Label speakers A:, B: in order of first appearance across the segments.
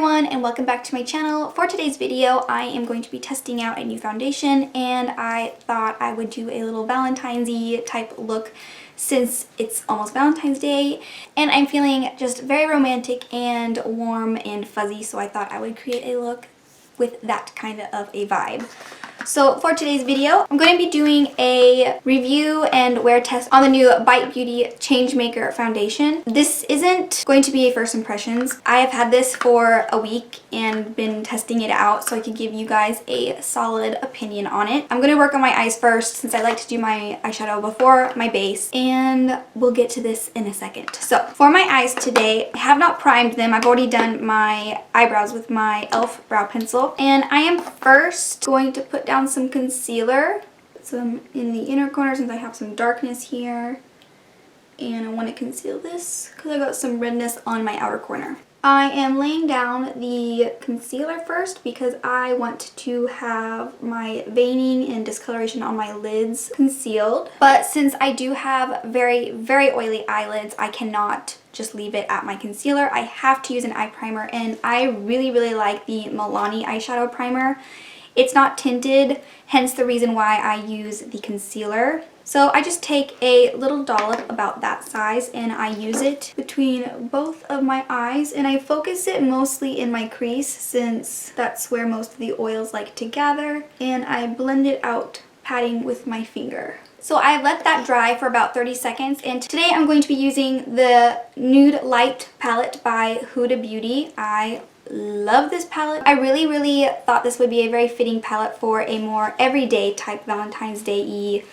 A: everyone and welcome back to my channel. For today's video, I am going to be testing out a new foundation and I thought I would do a little Valentine's-y type look since it's almost Valentine's Day and I'm feeling just very romantic and warm and fuzzy, so I thought I would create a look with that kind of a vibe. So for today's video, I'm going to be doing a review and wear test on the new Beauty Changemaker foundation. This isn't going to be a first impressions. I have had this for a week and been testing it out so I could give you guys a solid opinion on it. I'm going to work on my eyes first since I like to do my eyeshadow before my base, and we'll get to this in a second. So for my eyes today, I have not primed them. I've already done my eyebrows with my e.l.f. brow pencil, and I am first going to put down some concealer, put some in the inner corner since I have some darkness here, and I want to conceal this because I got some redness on my outer corner. I am laying down the concealer first because I want to have my veining and discoloration on my lids concealed, but since I do have very oily eyelids, I cannot just leave it at my concealer. I have to use an eye primer, and I really like the Milani eyeshadow primer. It's not tinted, hence the reason why I use the concealer. So I just take a little dollop about that size and I use it between both of my eyes, and I focus it mostly in my crease since that's where most of the oils like to gather, and I blend it out, patting with my finger. So I let that dry for about 30 seconds, and today I'm going to be using the Nude Light palette by Huda Beauty. I love this palette. I really thought this would be a very fitting palette for a more everyday type Valentine's Day-y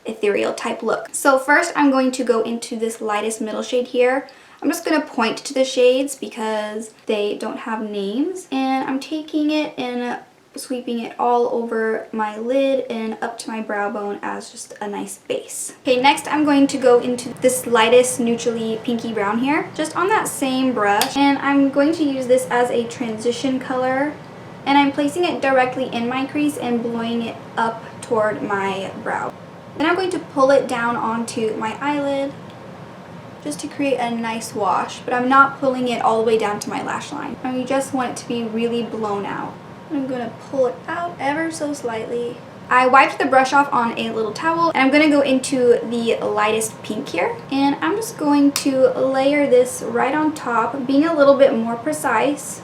A: ethereal type look. So first I'm going to go into this lightest middle shade here. I'm just going to point to the shades because they don't have names, and I'm taking it and sweeping it all over my lid and up to my brow bone as just a nice base. Okay, next I'm going to go into this lightest neutrally pinky brown here, just on that same brush, and I'm going to use this as a transition color, and I'm placing it directly in my crease and blowing it up toward my brow. Then I'm going to pull it down onto my eyelid just to create a nice wash, but I'm not pulling it all the way down to my lash line. I just want it to be really blown out. I'm going to pull it out ever so slightly. I wiped the brush off on a little towel, and I'm going to go into the lightest pink here, and I'm just going to layer this right on top, being a little bit more precise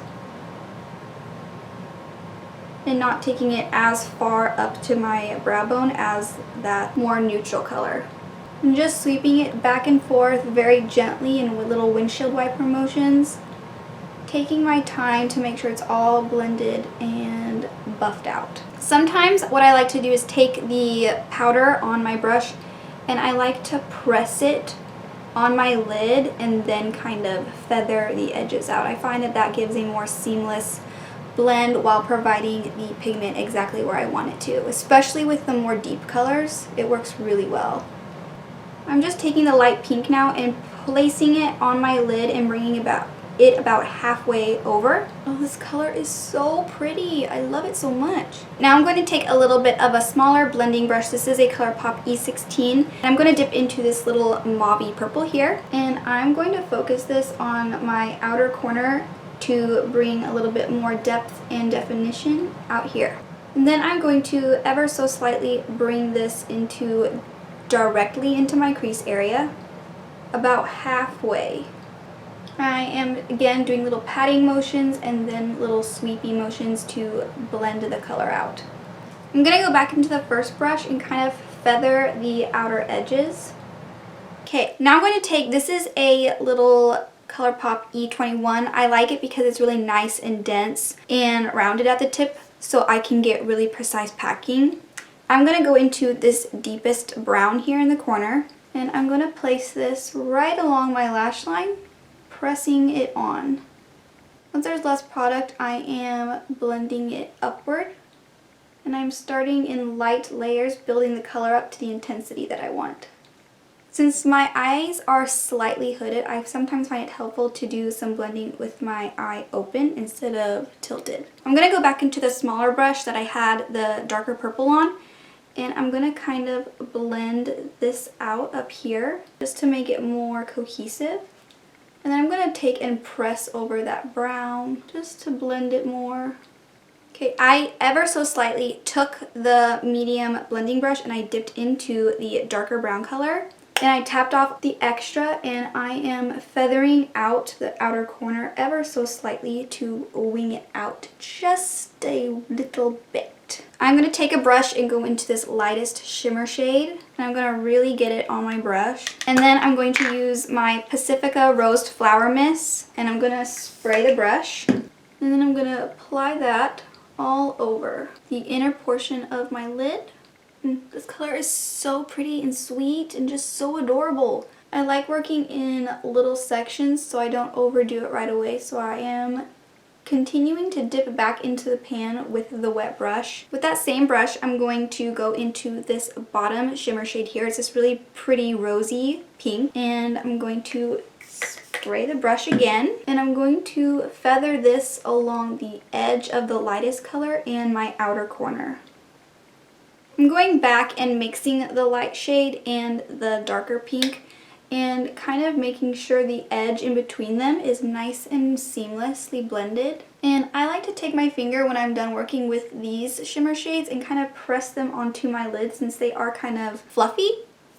A: and not taking it as far up to my brow bone as that more neutral color. I'm just sweeping it back and forth very gently and with little windshield wiper motions, taking my time to make sure it's all blended and buffed out. Sometimes what I like to do is take the powder on my brush and I like to press it on my lid and then kind of feather the edges out. I find that that gives a more seamless blend while providing the pigment exactly where I want it to. Especially with the more deep colors, it works really well. I'm just taking the light pink now and placing it on my lid and bringing it about halfway over. Oh, this color is so pretty. I love it so much. Now I'm going to take a little bit of a smaller blending brush. This is a ColourPop E16. And I'm going to dip into this little mauve purple here. And I'm going to focus this on my outer corner to bring a little bit more depth and definition out here. And then I'm going to ever so slightly bring this directly into my crease area, about halfway. I am again doing little patting motions and then little sweepy motions to blend the color out. I'm going to go back into the first brush and kind of feather the outer edges. Okay, now I'm going to take, this is a little ColourPop E21. I like it because it's really nice and dense and rounded at the tip, so I can get really precise packing. I'm going to go into this deepest brown here in the corner, and I'm going to place this right along my lash line, pressing it on. Once there's less product, I am blending it upward, and I'm starting in light layers, building the color up to the intensity that I want. Since my eyes are slightly hooded, I sometimes find it helpful to do some blending with my eye open instead of tilted. I'm going to go back into the smaller brush that I had the darker purple on, and I'm going to kind of blend this out up here just to make it more cohesive. And then I'm going to take and press over that brown just to blend it more. Okay, I ever so slightly took the medium blending brush and I dipped into the darker brown color. And I tapped off the extra and I am feathering out the outer corner ever so slightly to wing it out just a little bit. I'm going to take a brush and go into this lightest shimmer shade. And I'm going to really get it on my brush. And then I'm going to use my Pacifica Rose Flower Mist. And I'm going to spray the brush. And then I'm going to apply that all over the inner portion of my lid. This color is so pretty and sweet and just so adorable. I like working in little sections so I don't overdo it right away. So I am continuing to dip back into the pan with the wet brush. With that same brush, I'm going to go into this bottom shimmer shade here. It's this really pretty rosy pink. And I'm going to spray the brush again. And I'm going to feather this along the edge of the lightest color and my outer corner. I'm going back and mixing the light shade and the darker pink and kind of making sure the edge in between them is nice and seamlessly blended. And I like to take my finger when I'm done working with these shimmer shades and kind of press them onto my lid since they are kind of fluffy.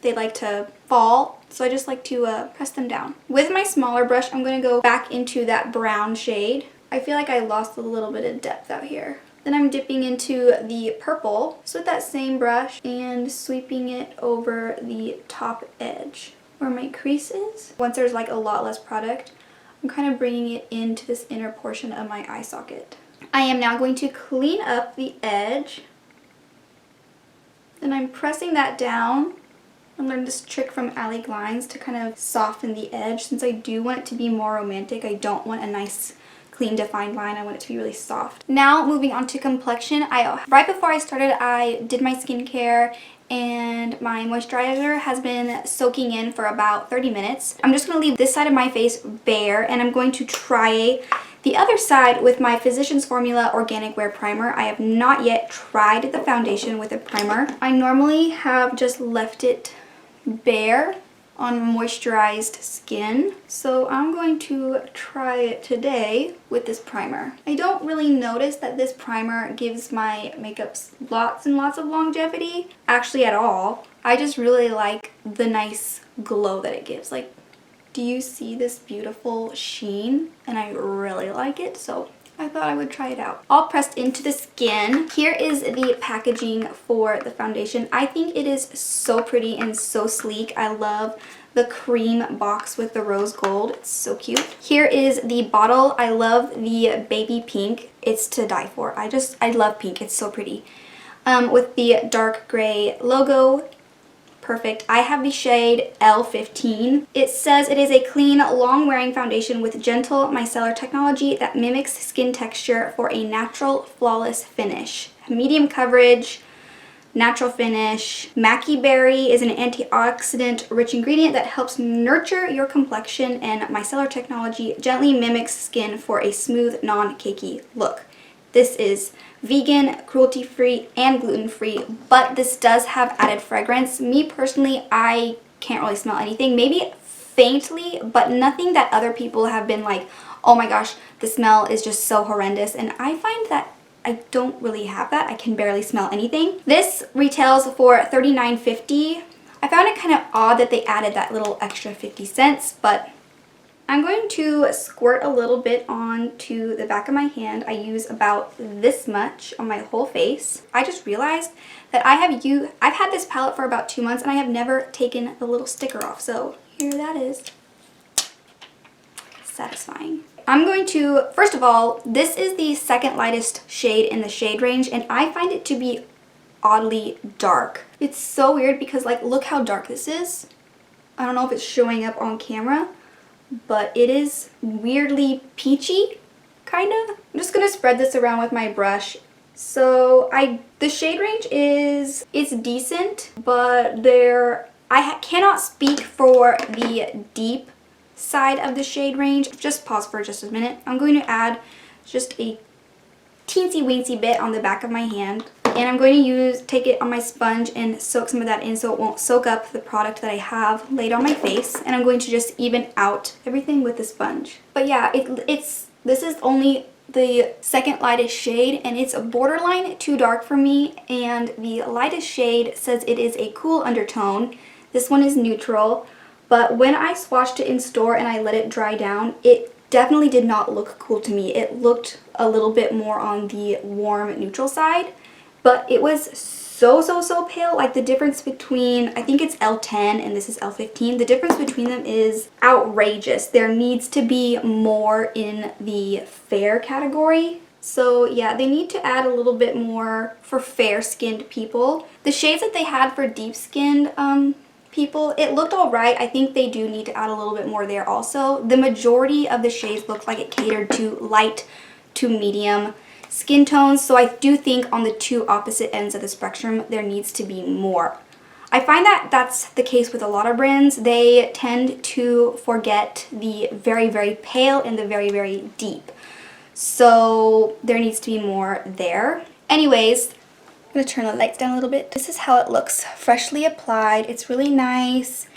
A: They like to fall, so I just like to press them down. With my smaller brush, I'm going to go back into that brown shade. I feel like I lost a little bit of depth out here. Then I'm dipping into the purple, so with that same brush, and sweeping it over the top edge where my crease is. Once there's like a lot less product, I'm kind of bringing it into this inner portion of my eye socket. I am now going to clean up the edge. Then I'm pressing that down. I learned this trick from I HIGLY to kind of soften the edge. Since I do want it to be more romantic, I don't want a nice clean defined line. I want it to be really soft. Now moving on to complexion. Right before I started, I did my skincare and my moisturizer has been soaking in for about 30 minutes. I'm just going to leave this side of my face bare and I'm going to try the other side with my Physicians Formula Organic Wear Primer. I have not yet tried the foundation with a primer. I normally have just left it bare on moisturized skin, so I'm going to try it today with this primer. I don't really notice that this primer gives my makeups lots and lots of longevity, actually at all. I just really like the nice glow that it gives. Like, do you see this beautiful sheen? And I really like it, so I thought I would try it out. All pressed into the skin. Here is the packaging for the foundation. I think it is so pretty and so sleek. I love the cream box with the rose gold. It's so cute. Here is the bottle. I love the baby pink. It's to die for. I love pink. It's so pretty. With the dark gray logo. Perfect. I have the shade L15. It says it is a clean, long-wearing foundation with gentle micellar technology that mimics skin texture for a natural, flawless finish. Medium coverage, natural finish. Maki berry is an antioxidant-rich ingredient that helps nurture your complexion, and micellar technology gently mimics skin for a smooth, non-cakey look. This is vegan, cruelty-free, and gluten-free, but this does have added fragrance. Me personally, I can't really smell anything. Maybe faintly, but nothing that other people have been like, oh my gosh, the smell is just so horrendous. And I find that I don't really have that. I can barely smell anything. This retails for $39.50. I found it kind of odd that they added that little extra 50 cents, but I'm going to squirt a little bit onto the back of my hand. I use about this much on my whole face. I just realized that I've had this palette for about 2 months and I have never taken the little sticker off. So here that is. Satisfying. I'm going to, first of all, this is the second lightest shade in the shade range and I find it to be oddly dark. It's so weird because, like, look how dark this is. I don't know if it's showing up on camera, but it is weirdly peachy, kind of. I'm just gonna spread this around with my brush. So the shade range it's decent, but I cannot speak for the deep side of the shade range. Just pause for just a minute. I'm going to add just a teensy weensy bit on the back of my hand. And I'm going to take it on my sponge and soak some of that in so it won't soak up the product that I have laid on my face. And I'm going to just even out everything with the sponge. But yeah, this is only the second lightest shade, and it's a borderline too dark for me, and the lightest shade says it is a cool undertone. This one is neutral, but when I swatched it in store and I let it dry down, it definitely did not look cool to me. It looked a little bit more on the warm neutral side, but it was so pale. Like the difference between, I think it's L10 and this is L15, the difference between them is outrageous. There needs to be more in the fair category. So yeah, they need to add a little bit more for fair skinned people. The shades that they had for deep skinned people, it looked alright. I think they do need to add a little bit more there also. The majority of the shades looked like it catered to light to medium skin tones, so I do think on the two opposite ends of the spectrum there needs to be more. I find that that's the case with a lot of brands. They tend to forget the very pale and the very deep. So there needs to be more there. Anyways, I'm going to turn the lights down a little bit. This is how it looks freshly applied. It's really nice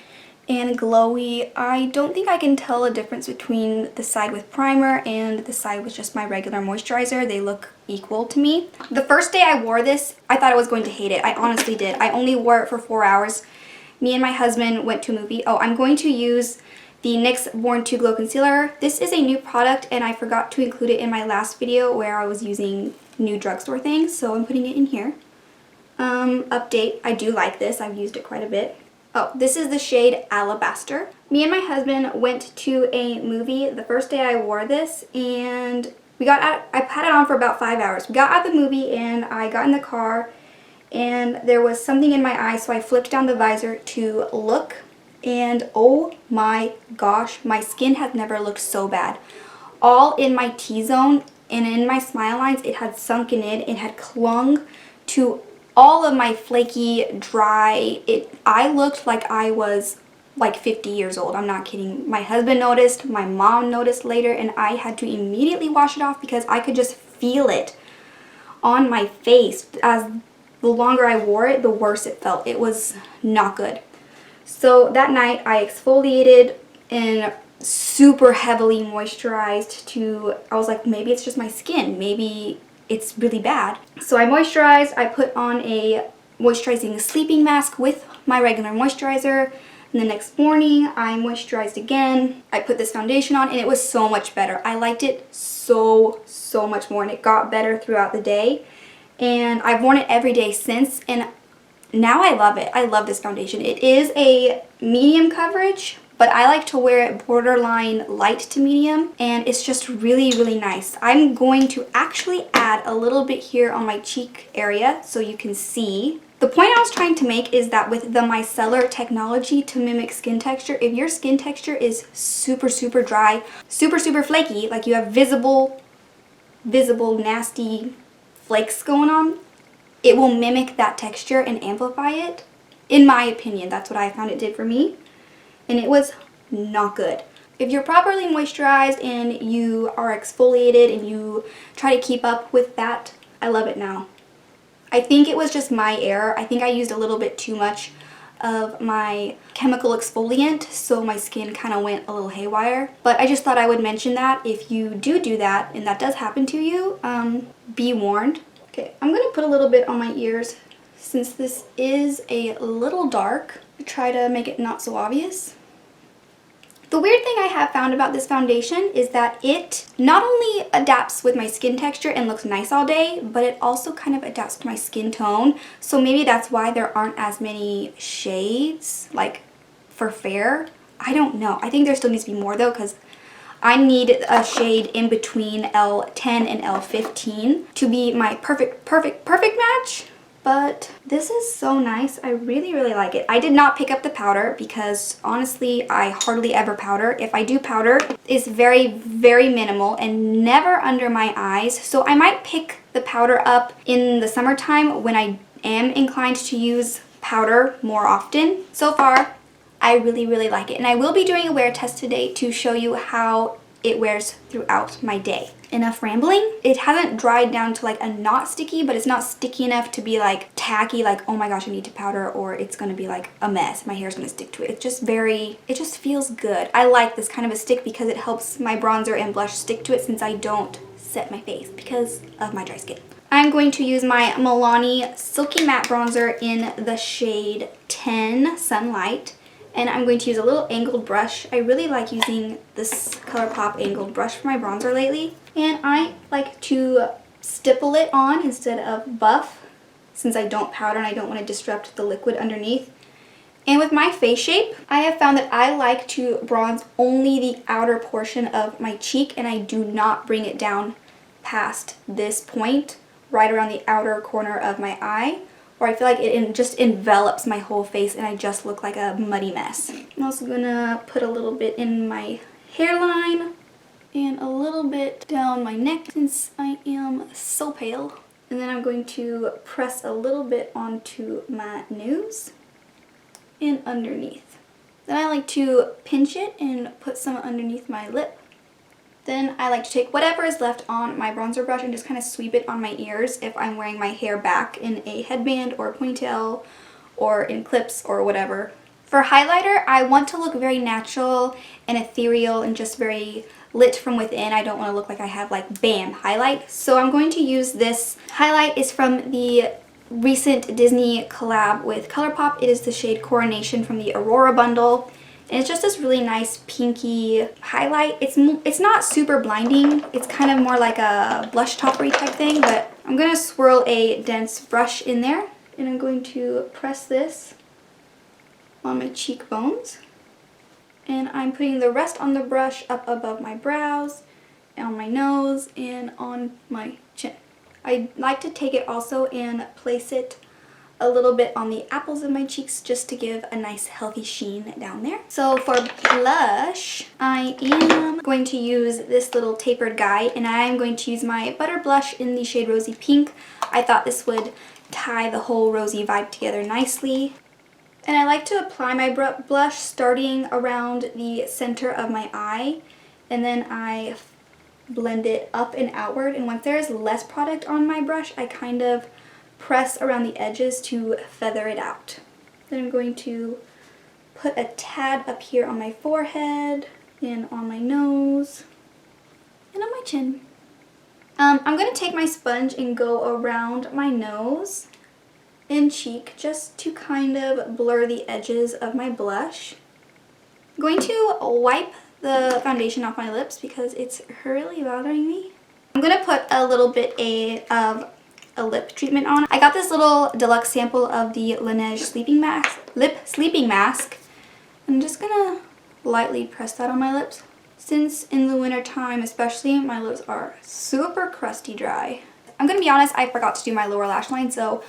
A: and glowy. I don't think I can tell a difference between the side with primer and the side with just my regular moisturizer. They look equal to me. The first day I wore this, I thought I was going to hate it. I honestly did. I only wore it for 4 hours. Me and my husband went to a movie. Oh, I'm going to use the NYX Born to Glow Concealer. This is a new product and I forgot to include it in my last video where I was using new drugstore things, so I'm putting it in here. Update, I do like this. I've used it quite a bit. Oh, this is the shade Alabaster. Me and my husband went to a movie the first day I wore this, and I had it on for about 5 hours. We got out of the movie and I got in the car and there was something in my eye, so I flipped down the visor to look, and oh my gosh, my skin has never looked so bad. All in my T-zone and in my smile lines, it had sunken in. It had clung to all of my flaky, dry, I looked like I was like 50 years old. I'm not kidding. My husband noticed, my mom noticed later, and I had to immediately wash it off because I could just feel it on my face. As the longer I wore it, the worse it felt. It was not good. So that night I exfoliated and super heavily moisturized I was like, maybe it's just my skin. Maybe it's really bad. So I moisturized. I put on a moisturizing sleeping mask with my regular moisturizer. And the next morning I moisturized again. I put this foundation on and it was so much better. I liked it so much more, and it got better throughout the day. And I've worn it every day since, and now I love it. I love this foundation. It is a medium coverage, but I like to wear it borderline light to medium, and it's just really nice. I'm going to actually add a little bit here on my cheek area so you can see. The point I was trying to make is that with the micellar technology to mimic skin texture, if your skin texture is super dry, super flaky, like you have visible nasty flakes going on, it will mimic that texture and amplify it. In my opinion, that's what I found it did for me. And it was not good. If you're properly moisturized and you are exfoliated and you try to keep up with that, I love it now. I think it was just my error. I think I used a little bit too much of my chemical exfoliant, so my skin kind of went a little haywire. But I just thought I would mention that if you do that and that does happen to you, be warned. Okay, I'm going to put a little bit on my ears since this is a little dark. Try to make it not so obvious. The weird thing I have found about this foundation is that it not only adapts with my skin texture and looks nice all day, but it also kind of adapts to my skin tone. So maybe that's why there aren't as many shades, like for fair. I don't know. I think there still needs to be more though, because I need a shade in between L10 and L15 to be my perfect match. But this is so nice. I really like it. I did not pick up the powder because honestly, I hardly ever powder. If I do powder, it's very minimal and never under my eyes. So I might pick the powder up in the summertime when I am inclined to use powder more often. So far, I really like it. And I will be doing a wear test today to show you how it wears throughout my day. Enough rambling. It hasn't dried down to like a not sticky, but it's not sticky enough to be like tacky, like oh my gosh I need to powder, or it's gonna be like a mess, my hair's gonna stick to it. It's just it just feels good. I like this kind of a stick because it helps my bronzer and blush stick to it since I don't set my face because of my dry skin. I'm going to use my Milani Silky Matte Bronzer in the shade 10 Sunlight. And I'm going to use a little angled brush. I really like using this ColourPop angled brush for my bronzer lately. And I like to stipple it on instead of buff, since I don't powder and I don't want to disrupt the liquid underneath. And with my face shape, I have found that I like to bronze only the outer portion of my cheek, and I do not bring it down past this point, right around the outer corner of my eye, or I feel like it just envelops my whole face and I just look like a muddy mess. I'm also gonna put a little bit in my hairline and a little bit down my neck since I am so pale. And then I'm going to press a little bit onto my nose and underneath. Then I like to pinch it and put some underneath my lip. Then I like to take whatever is left on my bronzer brush and just kind of sweep it on my ears if I'm wearing my hair back in a headband or a ponytail or in clips or whatever. For highlighter, I want to look very natural and ethereal and just very lit from within. I don't want to look like I have like bam highlight. So I'm going to use this highlight. It's from the recent Disney collab with ColourPop. It is the shade Coronation from the Aurora bundle. And it's just this really nice pinky highlight. It's not super blinding. It's kind of more like a blush toppery type thing, but I'm going to swirl a dense brush in there. And I'm going to press this on my cheekbones. And I'm putting the rest on the brush up above my brows, on my nose, and on my chin. I like to take it also and place it a little bit on the apples of my cheeks just to give a nice healthy sheen down there. So for blush, I am going to use this little tapered guy, and I am going to use my Butter Blush in the shade Rosy Pink. I thought this would tie the whole rosy vibe together nicely. And I like to apply my blush starting around the center of my eye, and then I blend it up and outward. And once there is less product on my brush, I kind of press around the edges to feather it out. Then I'm going to put a tad up here on my forehead and on my nose and on my chin. I'm going to take my sponge and go around my nose and cheek just to kind of blur the edges of my blush. I'm going to wipe the foundation off my lips because it's really bothering me. I'm going to put a little bit of a lip treatment on. I got this little deluxe sample of the Laneige lip sleeping mask. I'm just gonna lightly press that on my lips. Since in the winter time especially, my lips are super crusty dry. I'm gonna be honest, I forgot to do my lower lash line, so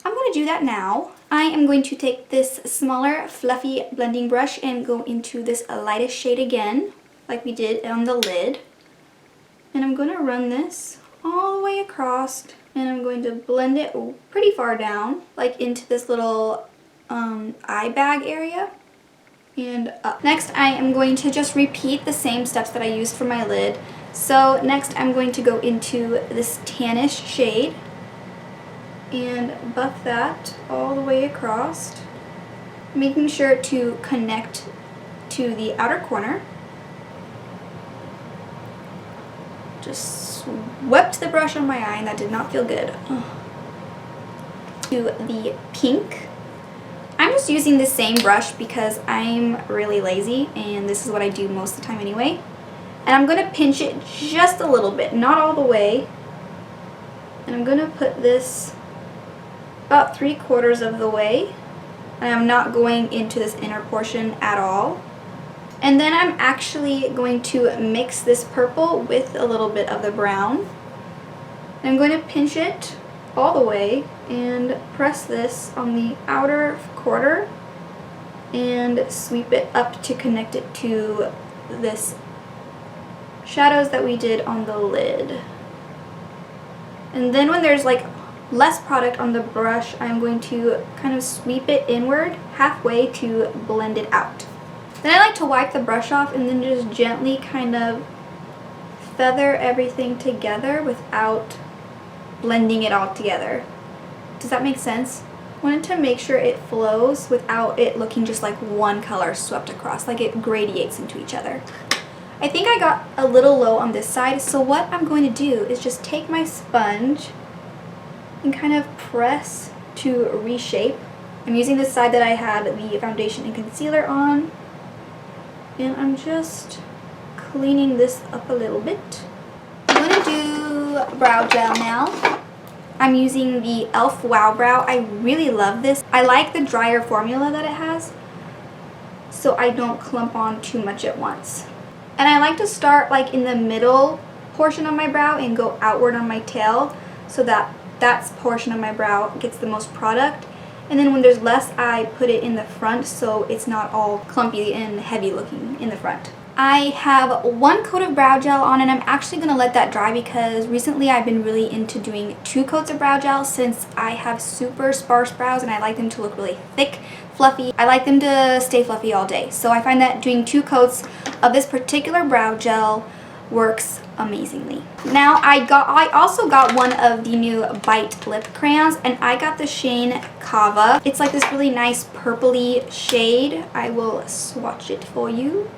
A: I'm gonna do that now. I am going to take this smaller fluffy blending brush and go into this lightest shade again, like we did on the lid. And I'm gonna run this all the way across, and I'm going to blend it pretty far down, like into this little eye bag area and up. Next, I am going to just repeat the same steps that I used for my lid. So next, I'm going to go into this tannish shade and buff that all the way across, making sure to connect to the outer corner. Just swept the brush on my eye and that did not feel good. To the pink. I'm just using the same brush because I'm really lazy and this is what I do most of the time anyway. And I'm going to pinch it just a little bit, not all the way. And I'm going to put this about 3/4 of the way. And I'm not going into this inner portion at all. And then I'm actually going to mix this purple with a little bit of the brown. And I'm going to pinch it all the way and press this on the outer quarter and sweep it up to connect it to this shadows that we did on the lid. And then when there's like less product on the brush, I'm going to kind of sweep it inward halfway to blend it out. Then I like to wipe the brush off and then just gently kind of feather everything together without blending it all together. Does that make sense? I wanted to make sure it flows without it looking just like one color swept across, like it gradiates into each other. I think I got a little low on this side, so what I'm going to do is just take my sponge and kind of press to reshape. I'm using the side that I had the foundation and concealer on, and I'm just cleaning this up a little bit. I'm going to do brow gel now. I'm using the e.l.f. Wow Brow. I really love this. I like the drier formula that it has, so I don't clump on too much at once. And I like to start like in the middle portion of my brow and go outward on my tail so that that portion of my brow gets the most product. And then when there's less, I put it in the front so it's not all clumpy and heavy looking in the front. I have one coat of brow gel on, and I'm actually going to let that dry because recently I've been really into doing 2 coats of brow gel since I have super sparse brows and I like them to look really thick, fluffy. I like them to stay fluffy all day. So I find that doing 2 coats of this particular brow gel works amazingly. Now I also got one of the new Beauty Lip Crayons, and I got the Shane Kava. It's like this really nice purpley shade. I will swatch it for you.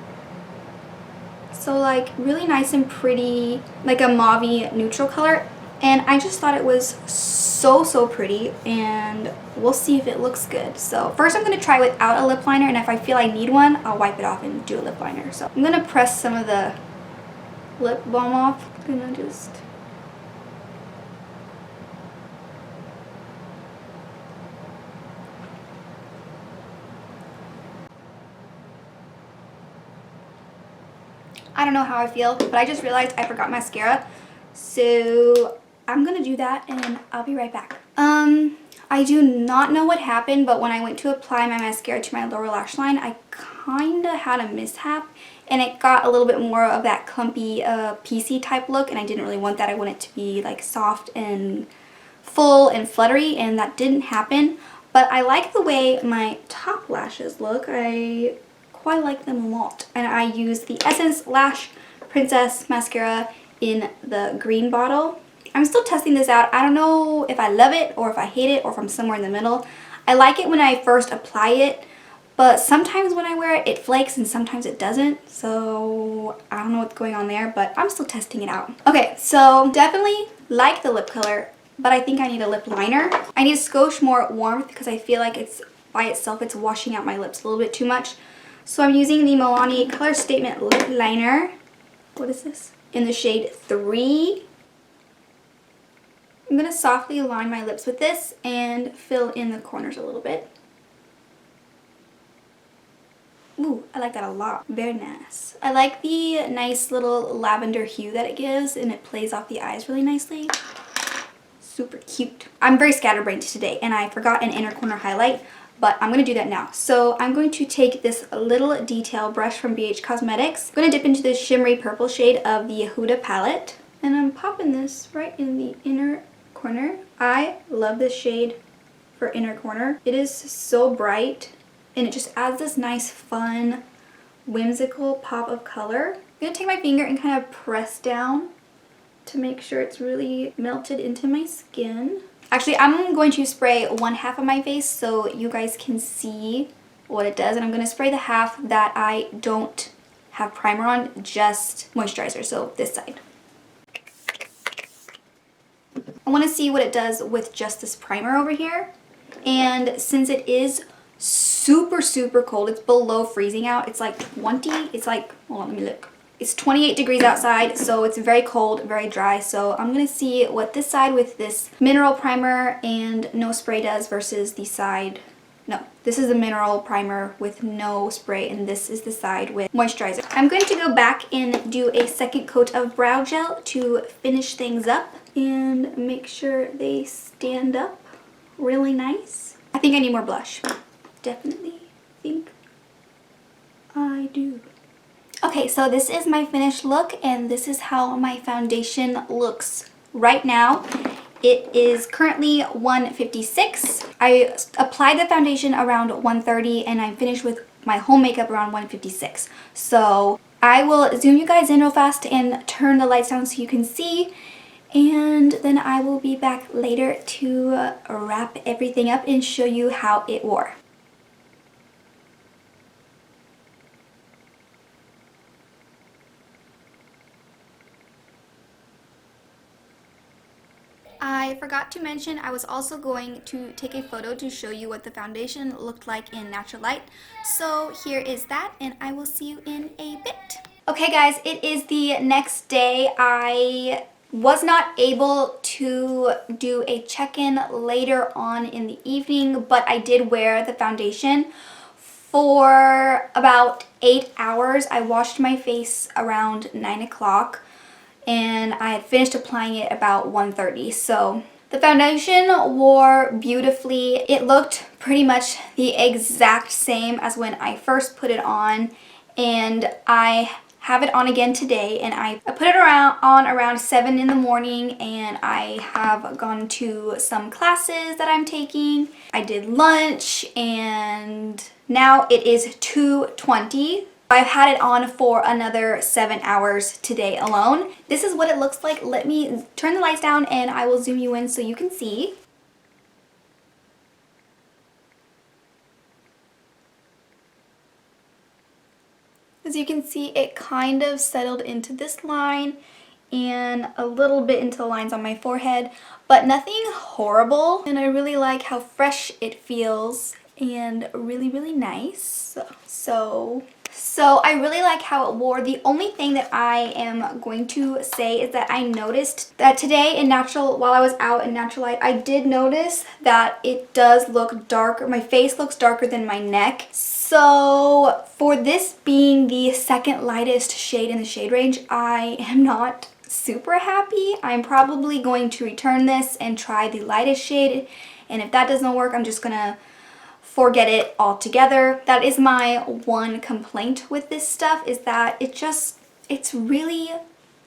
A: So like really nice and pretty, like a mauve neutral color, and I just thought it was so pretty, and we'll see if it looks good. So first I'm going to try without a lip liner, and if I feel I need one, I'll wipe it off and do a lip liner. So I'm going to press some of the lip balm off. I'm going to just I don't know how I feel, but I just realized I forgot mascara. So I'm gonna do that and I'll be right back. I do not know what happened, but when I went to apply my mascara to my lower lash line, I kinda had a mishap and it got a little bit more of that clumpy piecey type look, and I didn't really want that. I want it to be like soft and full and fluttery, and that didn't happen. But I like the way my top lashes look. I quite like them a lot, and I use the Essence Lash Princess mascara in the green bottle. I'm still testing this out. I don't know if I love it or if I hate it or if I'm somewhere in the middle. I like it when I first apply it, but sometimes when I wear it, it flakes and sometimes it doesn't, so I don't know what's going on there, but I'm still testing it out. Okay, so definitely like the lip color, but I think I need a lip liner. I need a skosh more warmth because I feel like it's by itself, it's washing out my lips a little bit too much. So I'm using the Milani Color Statement Lip Liner. What is this? In the shade 3. I'm going to softly line my lips with this and fill in the corners a little bit. Ooh, I like that a lot. Very nice. I like the nice little lavender hue that it gives, and it plays off the eyes really nicely. Super cute. I'm very scatterbrained today, and I forgot an inner corner highlight, but I'm going to do that now. So I'm going to take this little detail brush from BH Cosmetics. I'm going to dip into this shimmery purple shade of the Huda palette, and I'm popping this right in the inner corner. I love this shade for inner corner. It is so bright, and it just adds this nice, fun, whimsical pop of color. I'm going to take my finger and kind of press down to make sure it's really melted into my skin. Actually, I'm going to spray one half of my face so you guys can see what it does. And I'm going to spray the half that I don't have primer on, just moisturizer, so this side. I want to see what it does with just this primer over here. And since it is super cold, it's below freezing out. It's like 20, it's like, hold on, let me look. It's 28 degrees outside, so it's very cold, very dry. So I'm going to see what this side with this mineral primer and no spray does versus the side. No, this is the mineral primer with no spray, and this is the side with moisturizer. I'm going to go back and do a second coat of brow gel to finish things up and make sure they stand up really nice. I think I need more blush. Definitely think I do. Okay, so this is my finished look, and this is how my foundation looks right now. It is currently 156. I applied the foundation around 130, and I'm finished with my whole makeup around 156. So I will zoom you guys in real fast and turn the lights down so you can see, and then I will be back later to wrap everything up and show you how it wore. I forgot to mention I was also going to take a photo to show you what the foundation looked like in natural light. So here is that, and I will see you in a bit. Okay guys, it is the next day. I was not able to do a check-in later on in the evening, but I did wear the foundation for about 8 hours. I washed my face around 9 o'clock. And I had finished applying it about 1:30. So the foundation wore beautifully. It looked pretty much the exact same as when I first put it on, and I have it on again today, and I put it on around 7 in the morning, and I have gone to some classes that I'm taking. I did lunch, and now it is 2:20. I've had it on for another 7 hours today alone. This is what it looks like. Let me turn the lights down and I will zoom you in so you can see. As you can see, it kind of settled into this line and a little bit into the lines on my forehead, but nothing horrible. And I really like how fresh it feels and really, really nice. So I really like how it wore. The only thing that I am going to say is that I noticed that today while I was out in natural light, I did notice that it does look darker. My face looks darker than my neck. So for this being the second lightest shade in the shade range, I am not super happy. I'm probably going to return this and try the lightest shade. And if that doesn't work, I'm just gonna forget it altogether. That is my one complaint with this stuff, is that it's really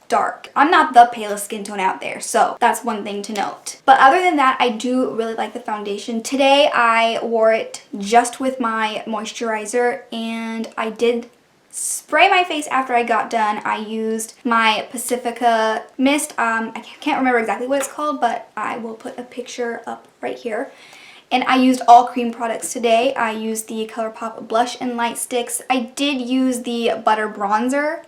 A: dark. I'm not the palest skin tone out there, so that's one thing to note. But other than that, I do really like the foundation. Today I wore it just with my moisturizer, and I did spray my face after I got done. I used my Pacifica mist. I can't remember exactly what it's called, but I will put a picture up right here. And I used all cream products today. I used the ColourPop blush and light sticks. I did use the butter bronzer,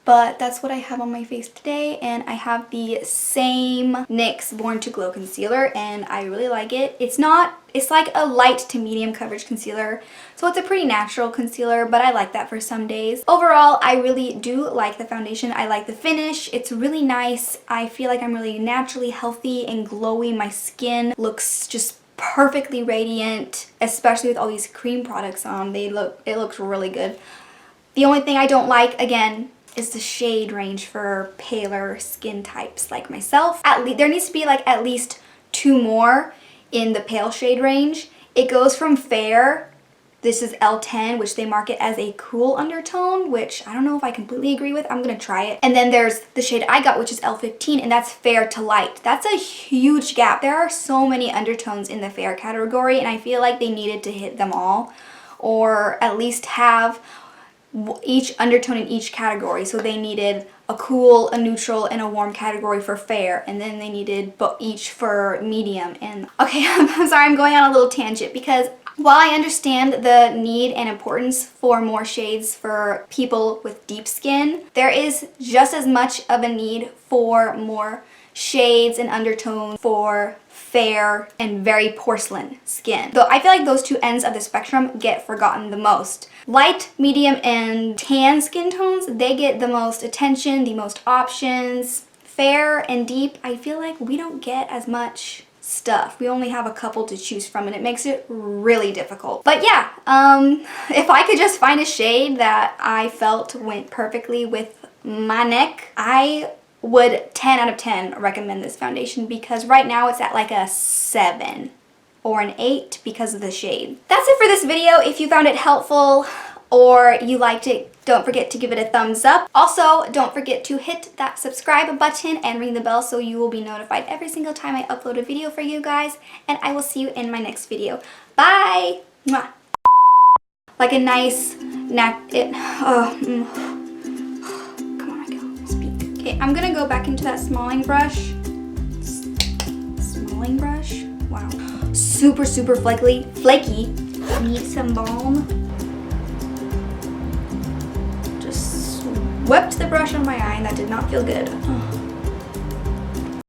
A: but that's what I have on my face today. And I have the same NYX Born to Glow concealer, and I really like it. It's like a light to medium coverage concealer, so it's a pretty natural concealer, but I like that for some days. Overall, I really do like the foundation. I like the finish. It's really nice. I feel like I'm really naturally healthy and glowy. My skin looks just perfectly radiant, especially with all these cream products on. It looks really good. The only thing I don't like, again, is the shade range for paler skin types like myself. There needs to be like at least 2 more in the pale shade range. It goes from fair, this is L10, which they market as a cool undertone, which I don't know if I completely agree with. I'm gonna try it. And then there's the shade I got, which is L15, and that's fair to light. That's a huge gap. There are so many undertones in the fair category, and I feel like they needed to hit them all, or at least have each undertone in each category. So they needed a cool, a neutral, and a warm category for fair, and then they needed each for medium. And okay, I'm sorry, I'm going on a little tangent, because while I understand the need and importance for more shades for people with deep skin, there is just as much of a need for more shades and undertones for fair and very porcelain skin. Though I feel like those two ends of the spectrum get forgotten the most. Light, medium, and tan skin tones, they get the most attention, the most options. Fair and deep, I feel like we don't get as much stuff. We only have a couple to choose from, and it makes it really difficult. But yeah, if I could just find a shade that I felt went perfectly with my neck, I would 10 out of 10 recommend this foundation, because right now it's at like a 7 or an 8 because of the shade. That's it for this video. If you found it helpful or you liked it, don't forget to give it a thumbs up. Also, don't forget to hit that subscribe button and ring the bell so you will be notified every single time I upload a video for you guys. And I will see you in my next video. Bye! Mwah. Like a nice Okay, I'm gonna go back into that smalling brush. Smalling brush? Wow. Super, super flaky. Need some balm. Just swept the brush on my eye and that did not feel good.